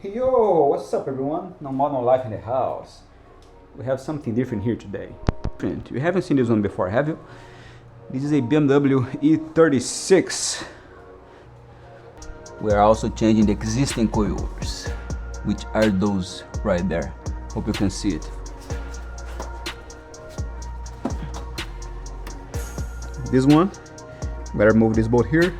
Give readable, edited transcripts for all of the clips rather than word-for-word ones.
Yo, what's up everyone? No Mod No Life in the house. We have something different here today. You haven't seen this one before, have you? This is a BMW E36. We are also changing the existing coilovers, which are those right there. Hope you can see it. This one, better move this bolt here,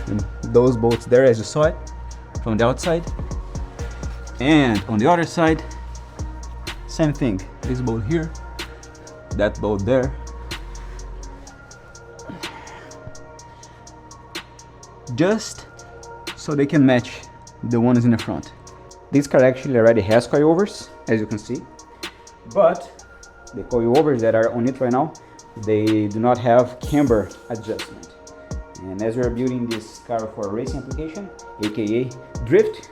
and those bolts there as you saw it from the outside. And on the other side, same thing. This bolt here, that bolt there. Just so they can match the ones in the front. This car actually already has coilovers, as you can see, but the coilovers that are on it right now, they do not have camber adjustment. And as we are building this car for a racing application, aka drift,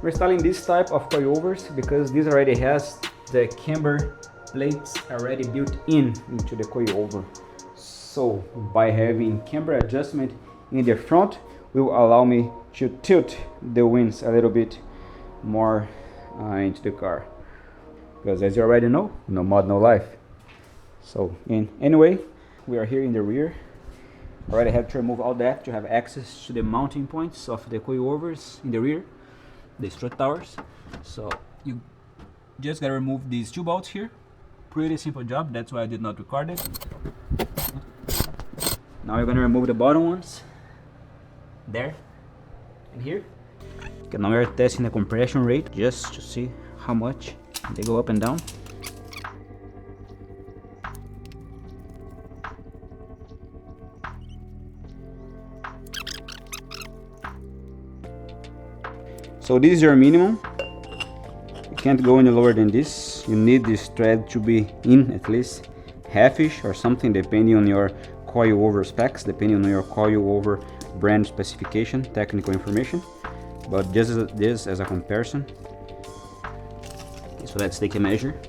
we're installing this type of coilovers because this already has the camber plates already built into the coilover. So by having camber adjustment in the front will allow me to tilt the wings a little bit more into the car. Because as you already know, no mod, no life. So anyway, we are here in the rear. I already have to remove all that to have access to the mounting points of the coilovers in the rear, the strut towers. So you just gotta remove these two bolts here. Pretty simple job, that's why I did not record it. Now you're gonna remove the bottom ones, there and here. Okay, now we're testing the compression rate just to see how much they go up and down. So this is your minimum. You can't go any lower than this. You need this thread to be in at least half-ish or something, depending on your coilover specs, depending on your coilover brand specification, technical information. But just this as a comparison. So let's take a measure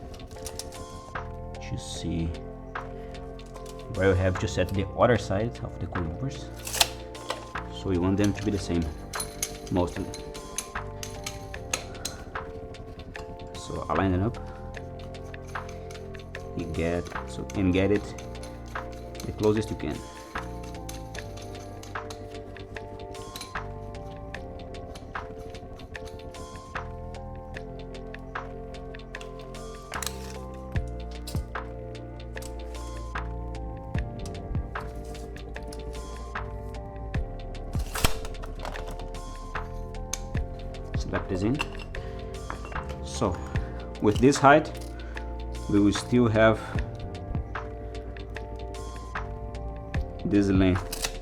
to see where you have to set the other side of the coilovers. So you want them to be the same, mostly. So align it up. And get it the closest you can. Slap this in. So with this height, we will still have this length,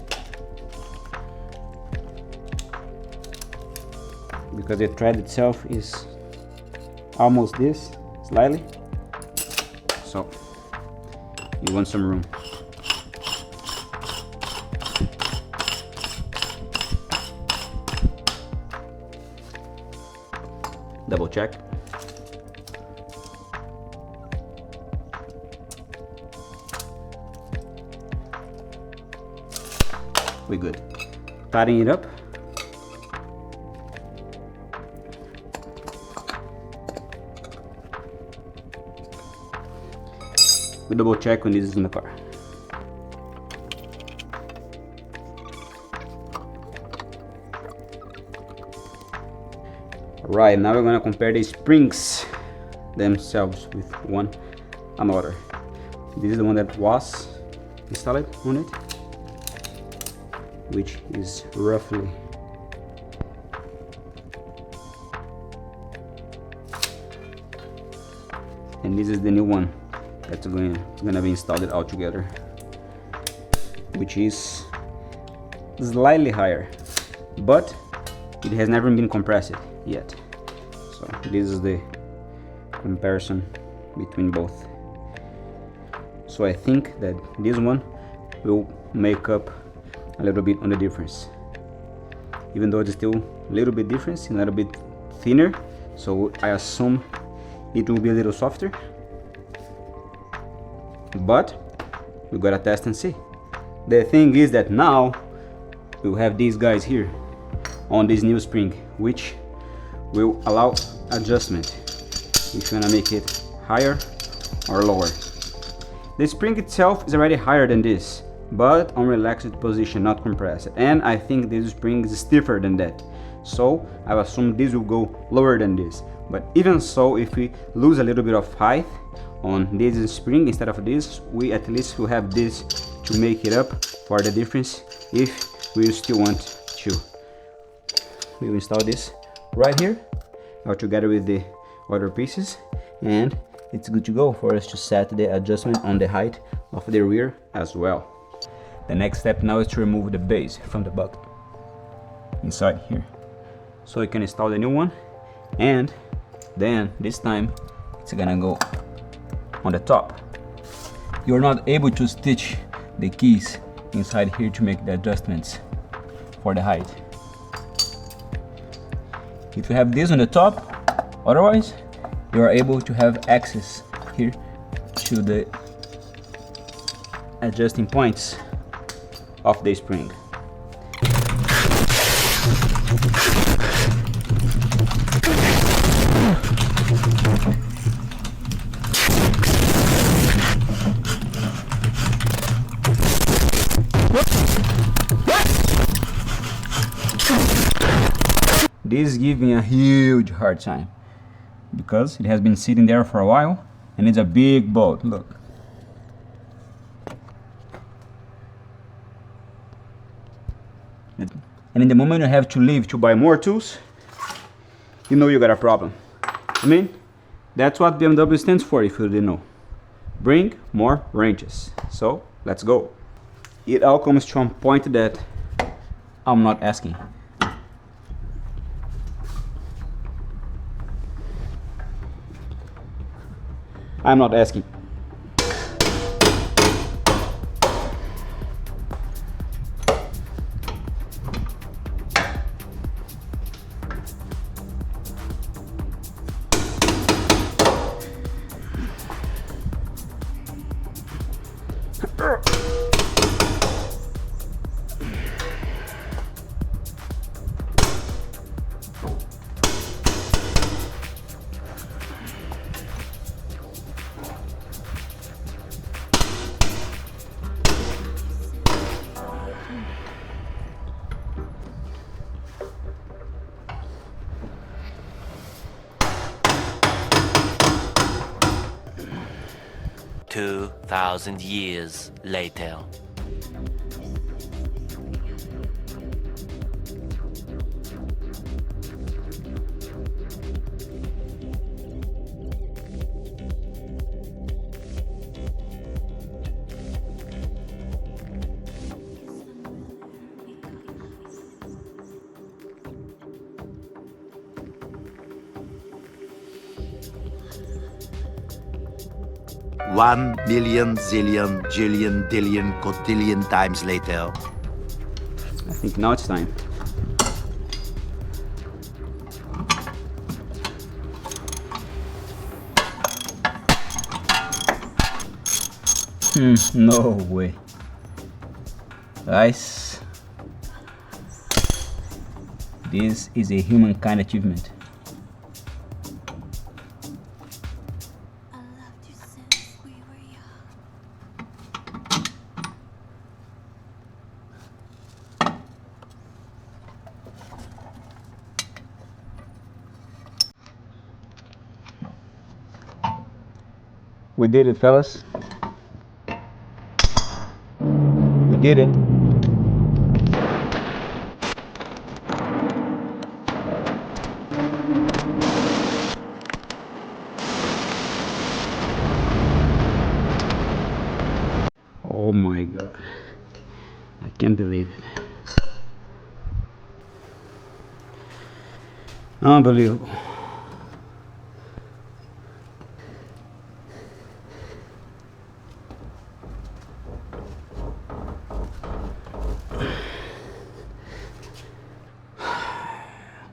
because the thread itself is almost this, slightly, so you want some room. Double check. We're good. Tighten it up. We double check when this is in the car. Right, now we're gonna compare the springs themselves with one another. This is the one that was installed on it, which is roughly and this is the new one that's gonna be installed all together, which is slightly higher, but it has never been compressed yet. So this is the comparison between both. So I think that this one will make up a little bit on the difference, even though it's still a little bit difference, a little bit thinner, so I assume it will be a little softer, but we gotta test and see. The thing is that now we'll have these guys here on this new spring, which will allow adjustment if you want to make it higher or lower. The spring itself is already higher than this, but on relaxed position, not compressed, and I think this spring is stiffer than that, so I assume this will go lower than this. But even so, if we lose a little bit of height on this spring instead of this, we at least will have this to make it up for the difference if we still want to. We will install this right here or together with the other pieces, and it's good to go for us to set the adjustment on the height of the rear as well. The next step now is to remove the base from the bucket inside here, so you can install the new one, and then this time it's gonna go on the top. You're not able to stitch the keys inside here to make the adjustments for the height. If you have this on the top, otherwise you are able to have access here to the adjusting points of the spring. This is giving a huge hard time because it has been sitting there for a while and it's a big bolt. Look. And in the moment you have to leave to buy more tools, you know you got a problem. I mean, that's what BMW stands for, if you didn't know. Bring more wrenches. So let's go. It all comes to a point that I'm not asking. I'm not asking. Two 2,000 years later. One million, zillion, jillion, dillion, cotillion times later. I think now it's time. No way. Guys, this is a humankind achievement. We did it, fellas. We did it. Oh my God. I can't believe it. Unbelievable.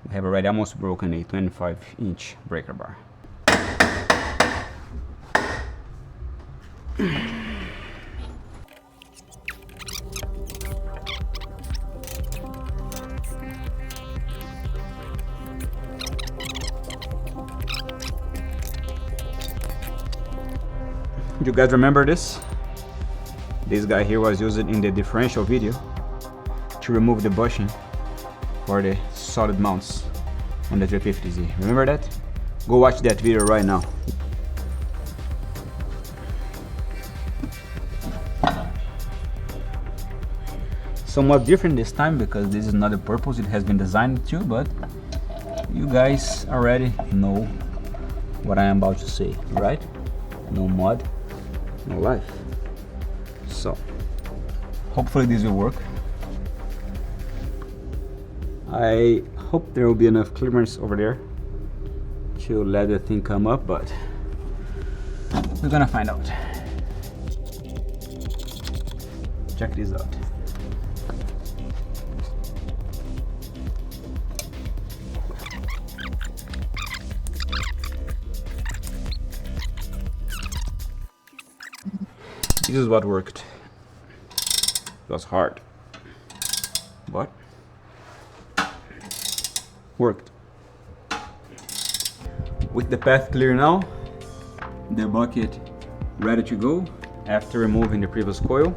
We have already almost broken a 25-inch breaker bar. You guys remember this? This guy here was used in the differential video to remove the bushing for the solid mounts on the 350Z. Remember that? Go watch that video right now. Somewhat different this time because this is not the purpose it has been designed to, but you guys already know what I am about to say, right? No mud, no life. So hopefully this will work. I hope there will be enough clearance over there to let the thing come up, but we're gonna find out. Check this out. This is what worked. It was hard, but worked. With the path clear now, the bucket ready to go. After removing the previous coil,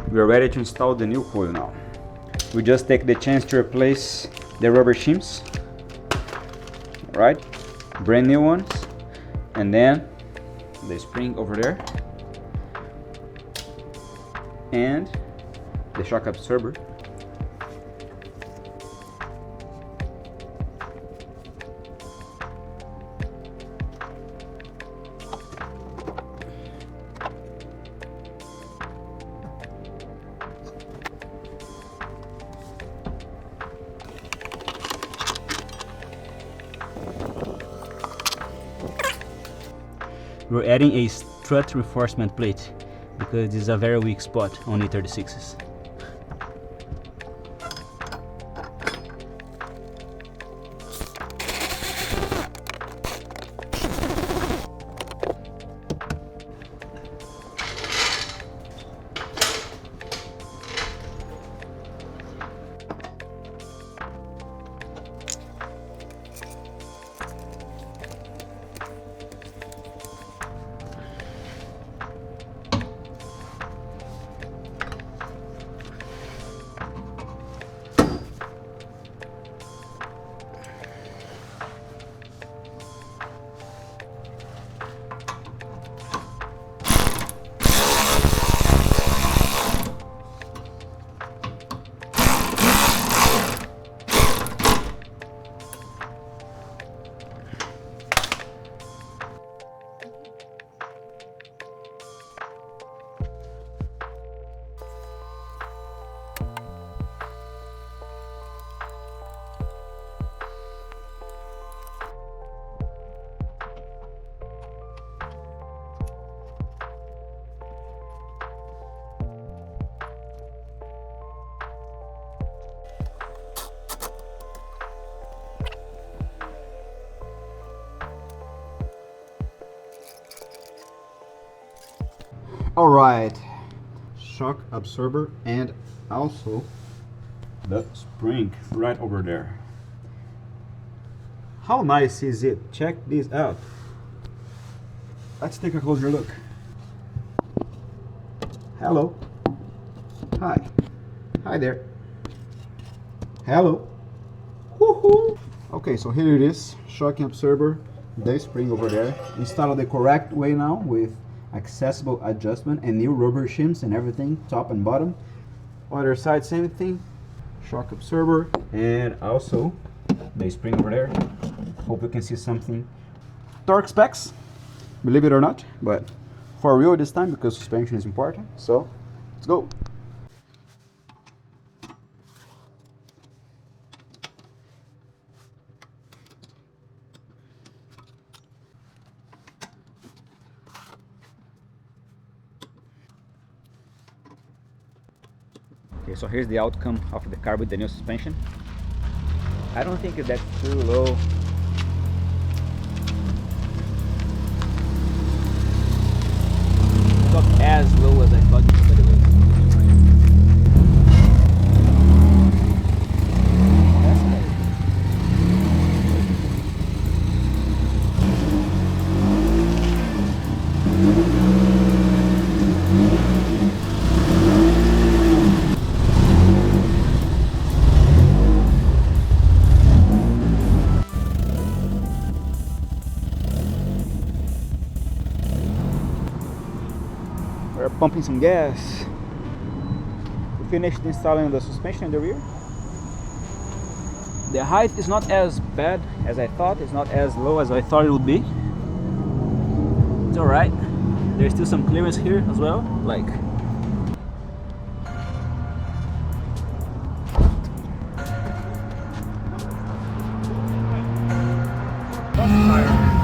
we are ready to install the new coil now. We just take the chance to replace the rubber shims, right? Brand new ones, and then the spring over there, and the shock absorber. We're adding a strut reinforcement plate because this is a very weak spot on E36s. Alright, shock absorber and also the spring right over there. How nice is it? Check this out. Let's take a closer look. Hello. Hi. Hi there. Hello. Woohoo! Okay, so here it is. Shock absorber, the spring over there. Installed the correct way now with accessible adjustment and new rubber shims and everything, top and bottom. Other side, same thing. Shock absorber and also the spring over there. Hope you can see something. Torque specs, believe it or not, but for real this time because suspension is important. So let's go. Okay, so here's the outcome of the car with the new suspension. I don't think that's too low. It's not as low as I thought it would be. That's nice. pumping some gas. We finished installing the suspension in the rear. The height is not as bad as I thought. It's not as low as I thought it would be. It's alright. There's still some clearance here as well, like Tire.